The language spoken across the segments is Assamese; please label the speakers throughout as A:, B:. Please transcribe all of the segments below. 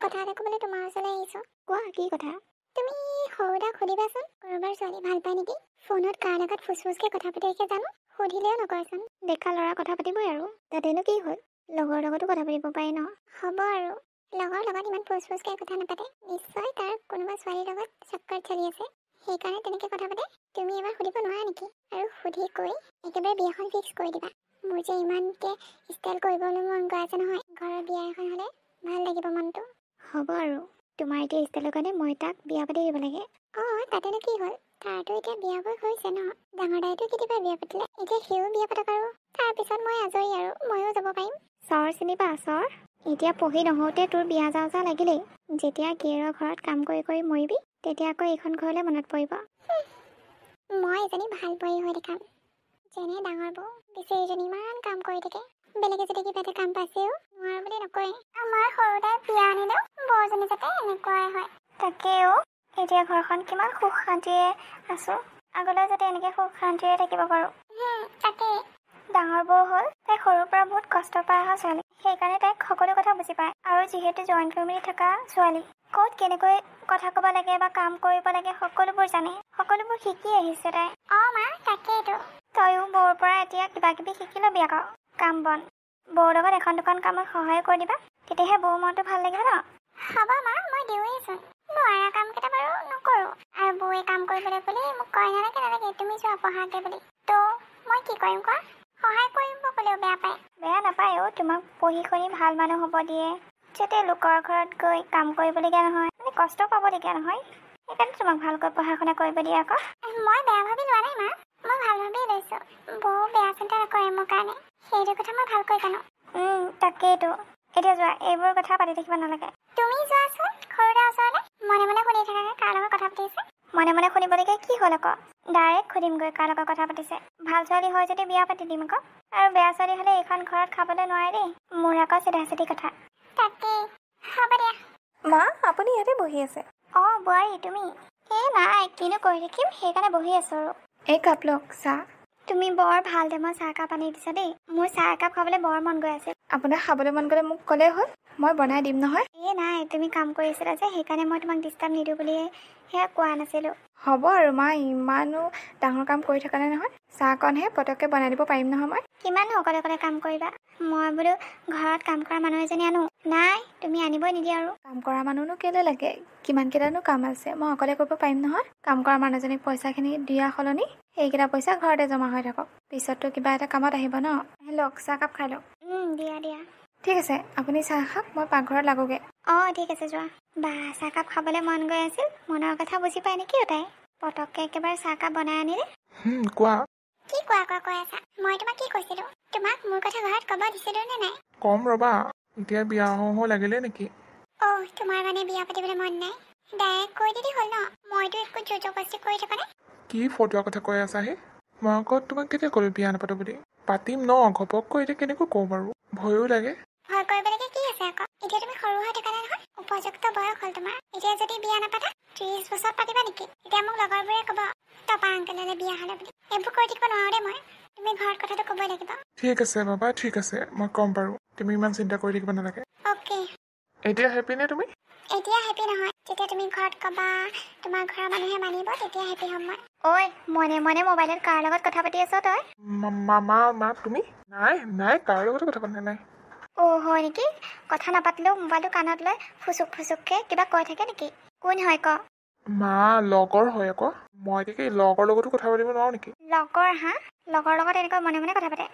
A: কথা এটা ক'বলৈ তোমাৰ ওচৰলৈ আহিছোঁ।
B: কোৱা, কি কথা?
A: তুমি সৰুদাক সুধিবাচোন কাৰোবাৰ ছোৱালী ভাল পায় নেকি। ফোনত কাৰ লগত ফুচফুচকৈ কথা পাতিছে জানো, সুধিলেও নকয়চোন।
B: ডেকা ল'ৰা কথা পাতিবই আৰু, তাতেনো কি হ'ল? লগৰ লগতো কথা পাতিব পাৰি ন।
A: হ'ব আৰু, লগৰ লগত ইমান ফুচফুচকৈ কথা নাপাতে। নিশ্চয় তাৰ কোনোবা ছোৱালীৰ লগত চক্কৰ চলি আছে, সেইকাৰণে তেনেকৈ কথা পাতে। তুমি এবাৰ সুধিব নোৱাৰা নেকি? আৰু সুধি কৈ একেবাৰে বিয়াখন ফিক্স কৰি দিবা। মোৰ যে ইমানকৈ ষ্টাইল কৰিবলৈ মন গৈ আছে নহয়। ঘৰৰ বিয়া এখন হ'লে ভাল লাগিব মনটো।
B: হ'ব আৰু, তোমাৰ এতিয়া ষ্টাইলৰ কাৰণে মই তাক বিয়া পাতি দিব লাগে।
A: তাতেনো কি হ'ল? তাৰতো এতিয়া বিয়া বয়স হৈছে ন। ডাঙৰ দাইটো কেতিয়াবা বিয়া পাতিলে, এতিয়া সিও বিয়া পাতক আৰু। তাৰপিছত মই আজৰি আৰু, ময়ো যাব পাৰিম।
B: চৰ চিনি পা চৰ? এতিয়া পঢ়ি নহওঁতে তোৰ বিয়া যাওঁ যাওঁ লাগিলেই। যেতিয়া গিয়েৰৰ ঘৰত কাম কৰি কৰি মৰিবি, তেতিয়া আকৌ এইখন ঘৰলৈ মনত পৰিব।
A: মই এজনী ভাল বোৱাৰী হৈ দেখাম, যেনে ডাঙৰ বৌ বেচেৰীজনী ইমান কাম কৰি থাকে। বেলেগে যদি কিবা এটা কাম পাইছেও নোৱাৰো বুলি নকয়। আমাৰ সৰুদাই বিয়া আনিলেও বৌজনী যাতে এনেকুৱাই হয়।
B: তাকেও, এতিয়া ঘৰখন কিমান সুখ শান্তিৰে আছোঁ, আগলৈ যাতে এনেকৈ সুখ শান্তিৰে থাকিব পাৰোঁ।
A: তাকেই।
B: ডাঙৰ বৌ হ'ল, তাই সৰুৰ পৰা বহুত কষ্ট পাই অহা ছোৱালী, সেইকাৰণে তাইক সকলো কথা বুজি পায়। আৰু যিহেতু জইণ্ট ফেমিলি থকা ছোৱালী, ক'ত কেনেকৈ কথা ক'ব লাগে বা কাম কৰিব লাগে সকলোবোৰ জানে, সকলোবোৰ শিকি আহিছে তাই।
A: মা, তাকেইতো।
B: তয়ো বৌৰ পৰা এতিয়া কিবা কিবি শিকি ল'বি আকৌ, কাম বন। বৌৰ লগত এখন দুখন কামত সহায় কৰি দিবা, তেতিয়াহে বৌৰ মনটো ভাল লাগিব ন।
A: হ'ব মা, মই দিওঁৱেইচোন। নোৱাৰা কাম কেইটা বাৰু নকৰোঁ। আৰু বৌয়ে কাম কৰিবলৈ বুলি মোক কয় নালাগে তুমি যোৱা পঢ়াগে বুলি। তো মই কি কৰিম কোৱা? সহায় কৰিব ক'লেও বেয়া পায়।
B: বেয়া নাপায় অ', তোমাক পঢ়ি শুনি ভাল মানুহ হ'ব দিয়ে, যাতে লোকৰ ঘৰত গৈ কাম কৰিবলগীয়া নহয়, মানে কষ্ট পাবলগীয়া নহয়। সেইকাৰণে তোমাক ভালকৈ পঢ়া শুনা কৰিব দিয়ে আকৌ।
A: মই বেয়া ভাবি লোৱা নাই মা, মই ভাল ভাবিয়ে লৈছোঁ। বৌ বেয়া চিন্তা নকৰে মোৰ কাৰণে, সেইটো কথা মই ভালকৈ জানো।
B: তাকেইতো। এতিয়া যোৱা, এইবোৰ কথা পাতি থাকিব নালাগে।
A: তুমি যোৱাচোন সৰুদাৰ ওচৰলৈ, মনে মনে শুনি থাকাকে কাৰ লগত কথা পাতিছে।
B: মনে মনে শুনিবলগীয়া কি হ'ল আকৌ? ডাইৰেক্ট সুধিমগৈ কাৰ লগত কথা পাতিছে। ভাল ছোৱালী হয় যদি বিয়া পাতি দিম আকৌ। আৰু বেয়া ছোৱালী হ'লে এইখন ঘৰত খাবলৈ নোৱাৰে দেই। মোৰ আকৌ চিধা চিধি কথা।
A: তাকেই, হ'ব দিয়া।
C: মা, আপুনি ইয়াতে বহি আছে?
B: বোৱাৰী তুমি? নাই, কিনো কৰি থাকিম, সেইকাৰণে বহি আছোঁ আৰু।
C: এই কাপ লওক চাহ।
B: তুমি বৰ ভাল টাইমত চাহকাপ আনি দিছা দেই। মোৰ চাহ একাপ খাবলৈ বৰ মন গৈ আছে।
C: আপোনাৰ খাবলৈ মন গ'লে মোক ক'লেই হ'ল, মই বনাই দিম নহয়।
B: নাই, তুমি কাম কৰি আছিলা যে, সেইকাৰণে মই তোমাক ডিষ্টাৰ্ব নিদিওঁ বুলিয়ে সেয়া কোৱা নাছিলোঁ।
C: হ'ব আৰু মা, ইমানো ডাঙৰ কাম কৰি থকা নাই নহয়। চাহকণহে পটককৈ বনাই দিব পাৰিম নহয় মই।
B: কিমাননো অকলে অকলে কাম কৰিবা? মই বোলো ঘৰত কাম কৰা মানুহ এজনী আনো। নাই, তুমি আনিবই নিদিয়া আৰু।
C: কাম কৰা মানুহনো কেলৈ লাগে? কিমানকেইটানো কাম আছে, মই অকলে কৰিব পাৰিম নহয়। কাম কৰা মানুহজনীক পইচাখিনি দিয়া সলনি সেইকেইটা পইচা ঘৰতে জমা হৈ থাকক, পিছততো কিবা এটা কামত আহিব ন। লওক, চাহকাপ খাই লওক।
B: দিয়া।
C: ঠিক আছে, আপুনি চাহ খাওক, মই পাকঘৰত লাগোগে।
B: ঠিক আছে, যোৱা। চাহকাপ খাবলৈ মন গৈ আছিল, মনৰ কথা বুজি পায় নেকি তাই? পটককৈ একেবাৰে চাহকাপ বনাই আনিলে।
D: কোৱা।
A: কি কোৱা কৈ আছা? মই তোমাক কি কৈছিলোঁ? তোমাক মোৰ কথা ঘৰত ক'ব দিছিলোঁ নে নাই?
D: কম ৰবা, এতিয়া বিয়া হওঁ লাগিলে নেকি?
A: তোমাৰ মানে বিয়া পাতিবলৈ মন নাই? ডাইৰেক্ট কৈ দিলি হ'ল ন, মইতো একো জোৰ জবৰদস্তি কৰি থকা নাই।
D: কি ফটোৱা কথা কৈ আছা হে? মই আকৌ তোমাক কেতিয়া ক'লো বিয়া নাপাতো বুলি? পাতিম ন, ঘপককৈ এতিয়া কেনেকৈ কওঁ বাৰু, ভয়ো লাগে।
A: ভয় কৰিবলগীয়া কি আছে আকৌ? এতিয়া তুমি সৰু হৈ থকা নাই নহয়, উপযুক্ত বয়স হ'ল তোমাৰ। এতিয়া যদি বিয়া নাপাতা, 30 বছৰত পাতিবা নেকি? এতিয়া মোক লগৰবোৰে ক'ব টপা আংকেললৈ বিয়া হ'লে বুলি। এইবোৰ কৰি থাকিব নোৱাৰো দেই মই। তুমি ঘৰত কথাটো ক'বই লাগিব।
D: ঠিক আছে বাবা, ঠিক আছে, মই ক'ম বাৰু। তুমি ইমান চিন্তা কৰি থাকিব নালাগে।
A: অ'কে।
D: এতিয়া হেপী নে তুমি?
A: এতিয়া হেপী নহয়, যেতিয়া তুমি ঘৰত ক'বা তোমাৰ ঘৰৰ মানুহে মানিব, তেতিয়া হেপী হ'ম মই।
B: মনে মনে মোবাইলত কাৰ লগত কথা পাতি আছ তই?
D: মা তুমি? নাই, কাৰ লগতো কথা পাতা নাই।
B: হয় নেকি? কথা নাপাতিলেও মোবাইলটো কাণত লৈ ফুচুককৈ কিবা কৈ থাকে নেকি? কোন হয় ক?
D: মা, লগৰ হয় আকৌ। মই এতিয়া লগৰ লগতো কথা পাতিব নোৱাৰো নেকি?
B: লগৰ? লগৰ লগত এনেকৈ মনে মনে কথা পাতে?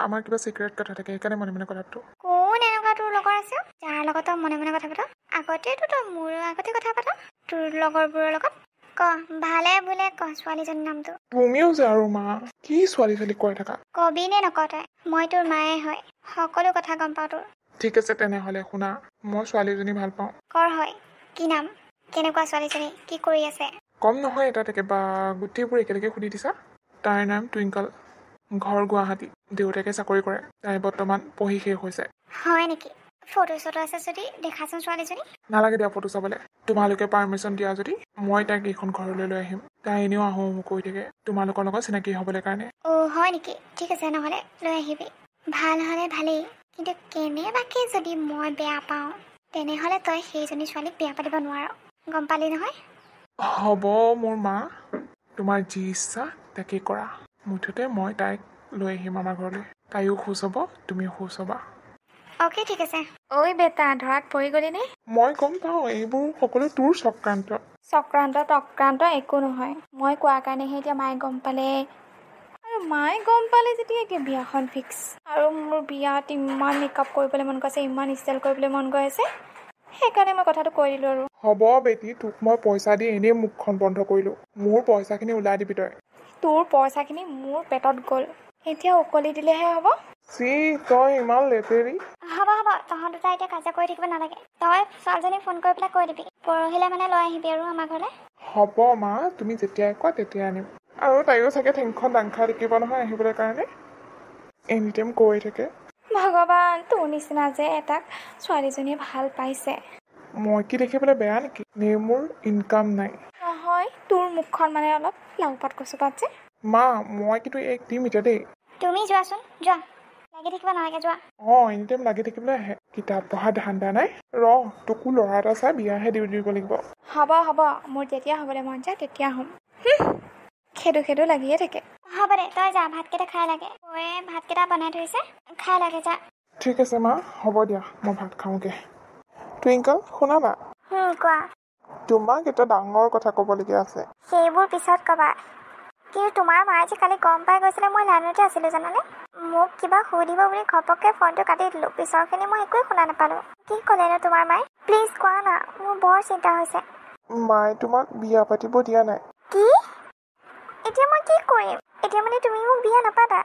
D: আমাৰ কিবা চিক্ৰেট কথা থাকে, সেইকাৰণে মনে মনে কথা পাতো।
B: কোন এনেকুৱা তোৰ লগৰ আছে যাৰ লগত তই মনে মনে কথা পাত? আগতেতো তই মোৰ আগতে কথা পাত তোৰ লগৰবোৰৰ লগত। ক, ভালে বোলে ক ছোৱালীজনীৰ নামটো।
D: তুমিও যে আৰু মা, কি ছোৱালী কৈ থাকা।
B: কবি নে নক তই? মই তোৰ মায়ে হয়, সকলো কথা গম পাওঁ তোৰ।
D: ঠিক আছে তেনেহ'লে শুনা, মই ছোৱালীজনী ভাল পাওঁ।
B: হয়, কি নাম? কেনেকুৱা ছোৱালীজনী? কি কৰি আছে?
D: কম নহয় এটা একেবাৰে গোটেইবোৰ একেলগে সুধি দিছা। তাইৰ নাম টুইংকল, ঘৰ গুৱাহাটী, দেউতাকে চাকৰি কৰে, তাই বৰ্তমান পঢ়ি শেষ হৈছে।
B: হয় নেকি? ফটো চটো আছে যদি দেখাচোন ছোৱালীজনী।
D: নালাগে দিয়া ফটো চাবলৈ। তোমালোকে পাৰ্মিশ্যন দিয়া যদি মই তাইক এইখন ঘৰলৈ লৈ আহিম। তাই এনেও আহোঁ কৈ থাকে তোমালোকৰ লগত চিনাকি হ'বলৈ কাৰণে।
B: হয় নেকি? ঠিক আছে, নহ'লে লৈ আহিবি। ভাল হ'লে ভালেই, কিন্তু কেনেবাকৈ যদি মই বেয়া পাওঁ তেনেহ'লে তই সেইজনী ছোৱালীক বিয়া পাতিব নোৱাৰ গম পালি নহয়
D: হ'ব মোৰ মা তোমাৰ যি ইচ্ছা তাকে কৰা মুঠতে মই তাইক লৈ আহিম আমাৰ ঘৰলৈ তাইও খুচ হ'ব তুমিও খুচ হ'বা
B: অ'কে ঠিক আছে
C: ঐ বেটা ধৰাত পৰি গ'লিনে
D: মই গম পাওঁ এইবোৰ সকলো তোৰ চক্ৰান্ত
C: চক্ৰান্ত একো নহয় মই কোৱাৰ কাৰণেহে এতিয়া মায়ে গম পালে আৰু মায়ে গম পালে যেতিয়া এতিয়া বিয়াখন ফিক্স আৰু মোৰ বিয়াত ইমান মেকআপ কৰিবলৈ মন গৈছে ইমান ষ্টাইল কৰিবলৈ মন গৈ আছে সেইকাৰণে মই কথাটো কৈ দিলোঁ আৰু
D: হ'ব বেটি তোক মই পইচা দি এনেই মুখখন বন্ধ কৰিলোঁ মোৰ পইচাখিনি ওলাই দিবি তই
C: তোৰ পইচাখিনি মোৰ পেটত গ'ল এতিয়া উকলি দিলেহে হ'ব
D: চি তই ইমান লেতেৰি
B: হ'ব তহঁত দুটা এতিয়া কাজিয়া কৰি থাকিব নালাগে তই ছোৱালীজনীক ফোন কৰি পেলাই কৈ দিবি পৰহিলৈ মানে লৈ আহিবি আৰু আমাৰ ঘৰলৈ
D: হ'ব মা তুমি যেতিয়াই কোৱা তেতিয়াই আনিম আৰু তাইও চাগে ঠেংখন দাং খাই থাকিব নহয় আহিবলৈ কাৰণে এনি টাইম কৈ থাকে
C: ভগৱান তোৰ নিচিনা যে এটাক ছোৱালীজনীয়ে ভাল পাইছে
D: মই কি দেখিবলৈ বেয়া নেকি নে মোৰ ইনকাম নাই
C: নহয় তোৰ মুখখন মানে অলপ লাওপাত কচুপাত যে
D: মা মই কিন্তু এক দিম এতিয়া দেই
B: তুমি যোৱাচোন যোৱা লাগি থাকিব নালাগে যোৱা
D: এনি টাইম লাগি থাকিবলৈ আহে কিতাপ পঢ়া ধান্দা নাই তোকো ল'ৰা এটা চাই বিয়াহে দি দিব লাগিব
C: হ'ব মোৰ যেতিয়া হ'বলৈ মন যায় তেতিয়া হ'ম খেদো লাগিয়ে থাকে
B: হ'ব দে তই যা ভাতকেইটা খাই লাগে বৌয়ে ভাতকেইটা বনাই থৈছে খাই লাগে যা
D: ঠিক আছে মা হ'ব দিয়া মই ভাত খাওঁগৈ টুইংকল শুনা না
B: কোৱা
D: তোমাক এটা ডাঙৰ কথা ক'বলগীয়া আছে
B: সেইবোৰ পিছত ক'বা কিন্তু তোমাৰ মায়ে যে কালি গম পাই গৈছিলে মই লাইনতে আছিলোঁ জানানে মোক কিবা সুধিব বুলি ঘপককৈ ফোনটো কাটি দিলোঁ পিছৰখিনি মই একোৱেই শুনা নাপালোঁ কি ক'লেনো তোমাৰ মায়ে প্লিজ কোৱা না মোৰ বৰ চিন্তা হৈছে
D: মায়ে তোমাক বিয়া পাতিব দিয়া নাই
B: কি এতিয়া মই কি কৰিম এতিয়া মানে তুমি মোক বিয়া নাপাতা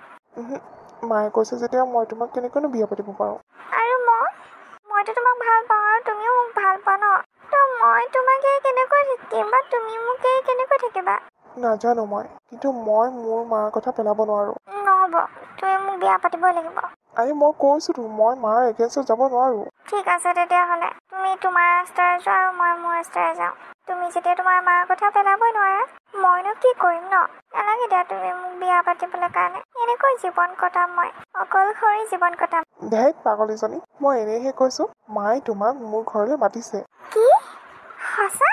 D: মায়ে কৈছে যেতিয়া মই তোমাক কেনেকৈনো বিয়া পাতিব পাৰোঁ
B: আৰু মইতো তোমাক ভাল পাওঁ আৰু তুমিও মোক ভাল পোৱা ন তো মই তোমাক এই কেনেকৈ থাকিম বা তুমি মোক এই কেনেকৈ থাকিবা
D: নাজানো মই কিন্তু মই মোৰ মাৰ কথা পেলাব নোৱাৰোঁ
B: নহ'ব তুমি মোক বিয়া পাতিবই লাগিব
D: মই কৈছোঁতো মই মাৰ এগেইনষ্টত যাব নোৱাৰোঁ
B: ঠিক আছে তেতিয়াহ'লে তুমি তোমাৰ ৰাস্তাৰে যোৱা আৰু মই মোৰ ৰাস্তাৰে যাওঁ তুমি যেতিয়া তোমাৰ মাৰ কথা পেলাবই নোৱাৰা মইনো কি কৰিম ন নালাগে দিয়া তুমি মোক বিয়া পাতিবলৈ কাৰণে এনেকৈ জীৱন কটাম মই অকলশৰী জীৱন কটাম
D: ধেইত পাগলীজনী মই এনেইহে কৈছোঁ মায়ে তোমাক মোৰ ঘৰলৈ মাতিছে
B: কি সঁচা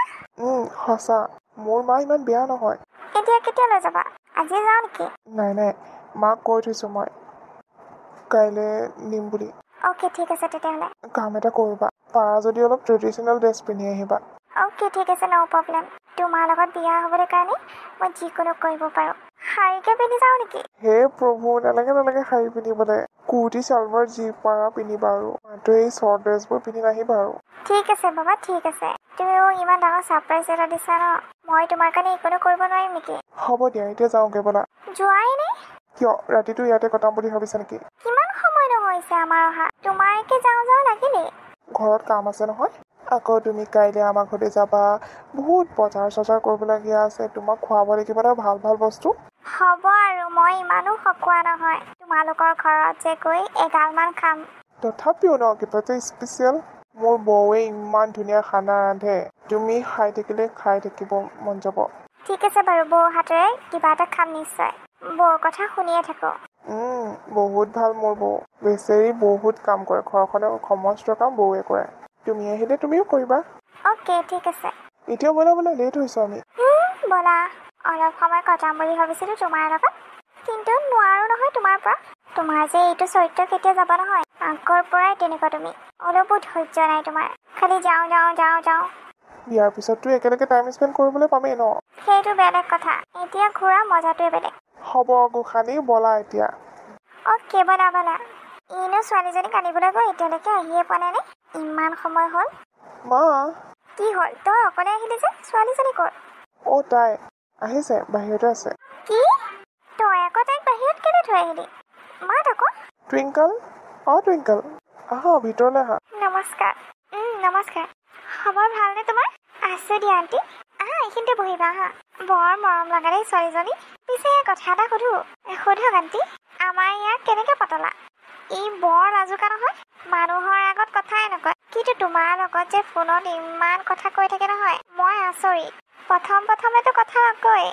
D: সঁচা মোৰ মা ইমান বেয়া নহয়
B: এতিয়া কেতিয়ালৈ যাবা আজি যাওঁ নেকি
D: নাই মাক কৈ থৈছোঁ মই কাইলৈ নিম বুলি
B: অ'কে ঠিক আছে তেতিয়াহ'লে
D: কাম এটা কৰিবা পাৰা যদি অলপ ট্ৰেডিশ্যনেল ড্ৰেছ পিন্ধি আহিবা
B: অ'কে ঠিক আছে ন' প্ৰব্লেম তোমাৰ লগত বিয়া হ'বলৈ কাৰণে মই যিকোনো কৰিব পাৰোঁ শাৰীকে পিন্ধি যাওঁ নেকি
D: হে প্ৰভু নালাগে শাৰী পিন্ধিবলৈ কুৰ্তি চালৱাৰ যি পাৰা পিন্ধিবা আৰু মাত্ৰ এই শ্বৰ্ট ড্ৰেছবোৰ পিন্ধি নাহিবা আৰু
B: ঠিক আছে বাবা ঠিক আছে তুমি মোক ইমান ডাঙৰ ছাৰপ্ৰাইজ এটা দিছা ন মই তোমাৰ কাৰণে একোনো কৰিব নোৱাৰিম নেকি
D: হ'ব দিয়া এতিয়া যাওঁগৈ ব'লা
B: যোৱাই নে
D: কিয় ৰাতিটো ইয়াতে কটাম বুলি ভাবিছা নেকি
B: কিমান সময় নহৈছে আমাৰ অহা তোমাৰ একে যাওঁ লাগিলেই
D: ঘৰত কাম আছে নহয় আকৌ তুমি কাইলৈ আমাৰ ঘৰলৈ যাবা বহুত বজাৰ চজাৰ কৰিবলগীয়া আছে তোমাক খুৱাব লাগিব ন ভাল বস্তু
B: হ'ব আৰু মই ইমানো সকোৱা নহয় তোমালোকৰ ঘৰত যে গৈ এগালমান খাম
D: তথাপিও ন কিবা যে স্পেচিয়েল মোৰ বৌৱে ইমান ধুনীয়া খানা ৰান্ধে তুমি খাই থাকিলে খাই থাকিব মন যাব
B: ঠিক আছে বাৰু বৌ হাতেৰে কিবা এটা খাম নিশ্চয় বৌৰ কথা শুনিয়ে থাকোঁ
D: বহুত ভাল মোৰ বৌ বেচেৰি বহুত কাম কৰে ঘৰখনৰ সমস্ত কাম বৌৱে কৰে তুমি আহিলে তুমিও কৰিবা
B: অ'কে ঠিক আছে
D: এতিয়া ব'লা লেট হৈছোঁ আমি
B: ব'লা অলপ সময় কটাম বুলি ভাবিছিলোঁ তোমাৰ লগত কিন্তু নোৱাৰোঁ নহয় তোমাৰ পৰা তোমাৰ যে এইটো চৰিত্ৰ কেতিয়া যাব নহয় আগৰ পৰাই তেনেকুৱা তুমি অলপো ধৈৰ্য নাই তোমাৰ খালি যাওঁ
D: ইয়াৰ পিছততো একেলগে টাইম স্পেণ্ড কৰিবলৈ পামেই ন
B: সেইটো বেলেগ কথা এতিয়া ঘূৰা মজাটোৱে বেলেগ
D: হ'ব গোসানী ব'লা এতিয়া
B: অ'কে ব'লা ইনো ছোৱালীজনীক আনিবলৈ গৈ এতিয়ালৈকে আহিয়ে পোৱা নাই নে ইমান সময় হ'ল
D: মা
B: কি হ'ল তই অকলে আহিলি যে ছোৱালীজনী ক'ত
D: তাই আহিছে বাহিৰতে আছে
B: কি তই আকৌ তাইক বাহিৰত কেলৈ থৈ আহিলি মাত আকৌ
D: টুইংকল আহা ভিতৰলৈ আহা
B: নমস্কাৰ খবৰ ভালনে তোমাৰ আছোঁ দিয়া আণ্টি আহা এইখিনিতে বহিবা আহা বৰ মৰম লগা দেই ছোৱালীজনী পিছে কথা এটা সোধক আণ্টি আমাৰ ইয়াক কেনেকৈ পতলা ই বৰ লাজুকা নহয় মানুহৰ আগত কথাই নকয় কিন্তু তোমাৰ লগত যে ফোনত ইমান কথা কৈ থাকে নহয় মই আচৰিত প্ৰথমেতো কথা নকয়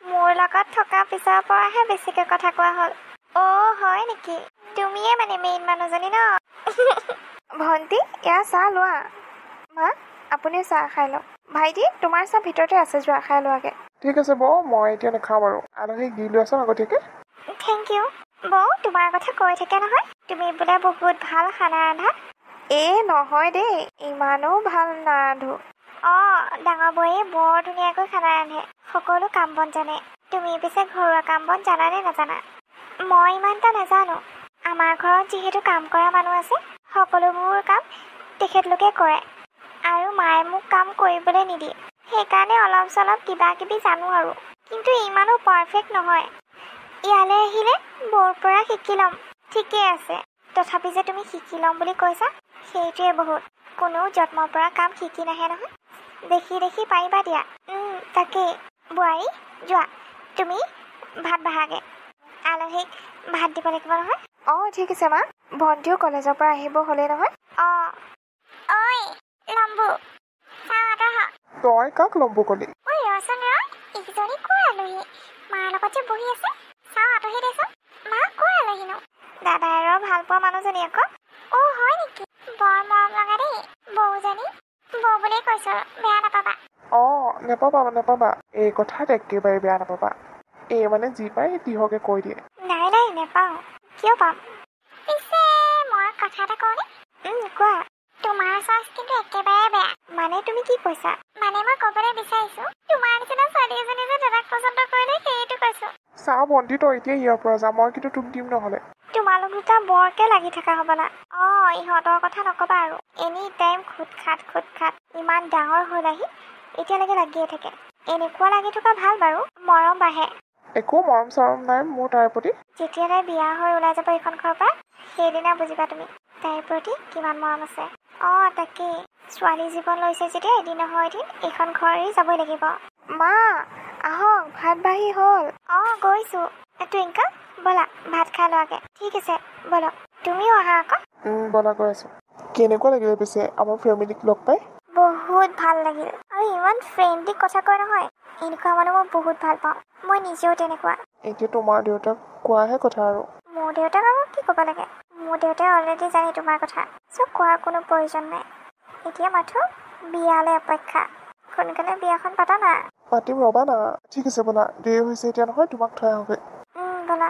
B: মোৰ লগত থকা পিছৰ পৰাহে বেছিকৈ কথা কোৱা হ'ল হয় নেকি তুমিয়ে মানে মেইন মানুহজনী ন
C: ভণ্টি এয়া চাহ লোৱা মা আপুনিও চাহ খাই লওক ভাইটি তোমাৰ চাহ ভিতৰতে আছে যোৱা খাই লোৱাগে
D: ঠিক আছে বৌ মই এতিয়া নাখাওঁ বাৰু আলহীক দি লৈ আছোঁ আগতীয়াকৈ
B: থেংক ইউ বৌ তোমাৰ কথা কৈ থাকে নহয় তুমি বোলে বহুত ভাল খানা ৰান্ধা
C: নহয় দেই ইমানো ভাল নাৰান্ধো
B: অঁ ডাঙৰ বৌয়ে বৰ ধুনীয়াকৈ খানা ৰান্ধে সকলো কাম বন জানে তুমি পিছে ঘৰুৱা কাম বন জানানে নাজানা মই ইমান এটা নাজানো আমাৰ ঘৰত যিহেতু কাম কৰা মানুহ আছে সকলোবোৰ কাম তেখেতলোকে কৰে আৰু মায়ে মোক কাম কৰিবলৈ নিদিয়ে সেইকাৰণে অলপ চলপ কিবা কিবি জানো আৰু কিন্তু ইমানো পাৰফেক্ট নহয় ইয়ালৈ আহিলে বৌৰ পৰা শিকি ল'ম ঠিকেই আছে তথাপি যে তুমি শিকি ল'ম বুলি কৈছা সেইটোৱে বহুত কোনো জন্মৰ পৰা কাম শিকি নাহে নহয় দেখি দেখি পাৰিবা দিয়া তাকেই বোৱাৰী যোৱা তুমি ভাত বাহাগে আলহীক ভাত দিব লাগিব নহয়
C: অঁ ঠিক আছে মা ভণ্টিও কলেজৰ পৰা আহিব হ'লেই নহয়
B: অঁ ঐ লম্বু চাহ হ
D: তই কাক লম্বু কলি
B: ঐ ৰচোন ৰ ইজনী ক'ৰ আলহী মাৰ লগত যে বহি আছে চাহ আঁতহি দেচোন মা ক'ৰ আলহীনো দাদাই আৰু ভাল পোৱা মানুহজনী আকৌ অ' হয় নেকি বৰ মৰম লগা দেই বৌজনী বৌ বুলিয়ে কৈছো বেয়া নাপাবা
D: অঁ নেপাবা এই কথাত একেবাৰে বেয়া নাপাবা এই মানে যি পায় তিহকে কৈ দিয়ে
B: নাই নেপাওঁ কিয় পাম পিছে মই কথা এটা কওঁনে কোৱা তোমাৰ চইচ কিন্তু একেবাৰে বেয়া মানে তুমি কি কৈছা মানে মই ক'বলৈ বিচাৰিছো তোমাৰ নিচিনা ছোৱালী এজনী যে দাদাক পচন্দ কৰিলে সেইটো কৈছো
D: চাহ ভণ্টি তই এতিয়া ইয়াৰ পৰা যা মই কিন্তু তোক দিম নহ'লে
B: তোমালোক দুটা বৰকে লাগি থকা হ'বলা ইহঁতৰ কথা নকবা আৰু এনি টাইম খুট খাট ইমান ডাঙৰ হ'ল আহি এতিয়ালৈকে লাগিয়ে থাকে এনেকুৱা লাগি থকা ভাল বাৰু মৰম বাঢ়ে
D: একো মৰম চৰম নাই মোৰ তাইৰ প্ৰতি
B: যেতিয়া তাই বিয়া হৈ ওলাই যাব এইখন ঘৰৰ পৰা সেইদিনা বুজিবা তুমি তাইৰ প্ৰতি কিমান মৰম আছে তাকেই ছোৱালী জীৱন লৈছে যেতিয়া এদিন নহয় এদিন এইখন ঘৰ এৰি যাবই লাগিব
C: মা আহক ভাত বাঢ়ি হ'ল
B: গৈছো টুইংকল ব'লা ভাত খাই লোৱাগে ঠিক আছে ব'লক তুমিও আহা আকৌ
D: বনা গৈ আছোঁ কেনেকুৱা লাগিলে পিছে আমাৰ ফেমিলিক লগ পাই
B: বহুত ভাল লাগিল আৰু ইমান ফ্ৰেণ্ডলি কথা কয় নহয় এনেকুৱা মানুহ মই বহুত ভাল পাওঁ মই নিজেও তেনেকুৱা
D: এতিয়া তোমাৰ দেউতাক কোৱাহে কথা আৰু
B: মোৰ দেউতাক আৰু কি ক'ব লাগে মোৰ দেউতাই অলৰেডি জানে তোমাৰ কথা চব কোৱাৰ কোনো প্ৰয়োজন নাই এতিয়া মাথো বিয়ালৈ অপেক্ষা সোনকালে বিয়াখন পাতা না
D: পাতিম ৰ'বা না ঠিক আছে ব'লা দেৰি হৈছে এতিয়া নহয় তোমাক থৈ আহোঁগৈ
B: ব'লা